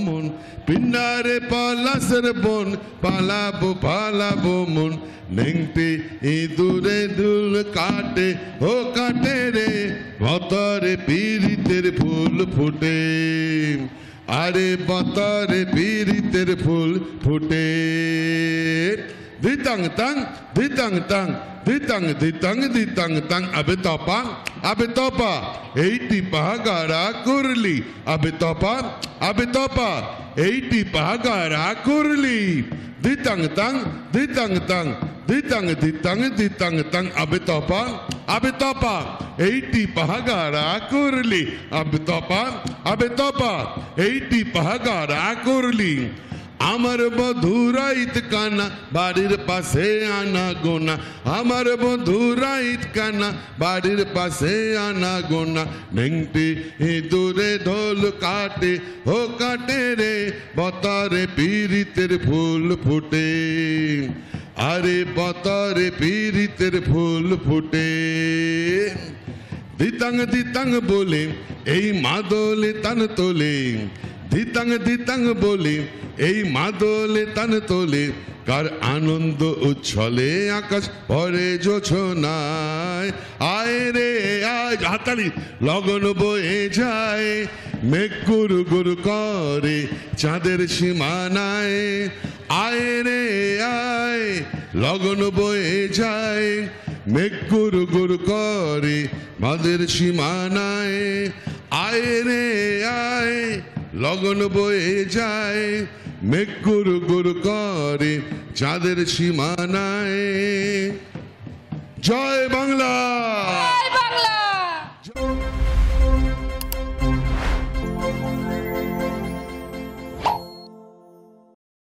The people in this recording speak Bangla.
মন পিন্ডারে পলাশের বন পালাবো পালাবো মন নেংটি ইঁদুরে দুল কাটে ও কাটে রে বতরে পীড়িতের ফুল ফুটে আরে বতরে পীড়িতের ফুল ফুটে ditang tang ditang tang ditang ditang ditang tang abe topa eiti pahagara kurli abe topa eiti pahagara kurli ditang tang ditang tang ditang ditang ditang tang abe topa eiti pahagara kurli abe topa eiti pahagara kurli আমার বধুরাইত কানা বাড়ির পাশে আনা গোনা আমার বধুরাইত কানা বাড়ির পাশে আনা গোনা নেংটি ইঁদুরে ঢোল কাটে ও কাটে রে বতরে পীড়িতের ফুল ফুটে আরে বতরে পীড়িতের ফুল ফুটে দিতাং দিতাং বলে এই মাদলে তান তোলে দিতাং দিতাং বলে এই মাদলে তান তোলে কার আনন্দ উচ্ছলে আকাশ পরে জোছনায় আয় রে আয় হাতালি লগন বয়ে যায় মেঘ গুরু গুরু করে চাঁদের সীমানায় আয় রে আয় লগন বয়ে যায় মেঘ গুরু গুরু করে মাদের সীমানায় আয় রে আয় লগন বয়ে যায় মেঘ গুরু গুরু করে চাঁদের সীমানায় জয় বাংলা।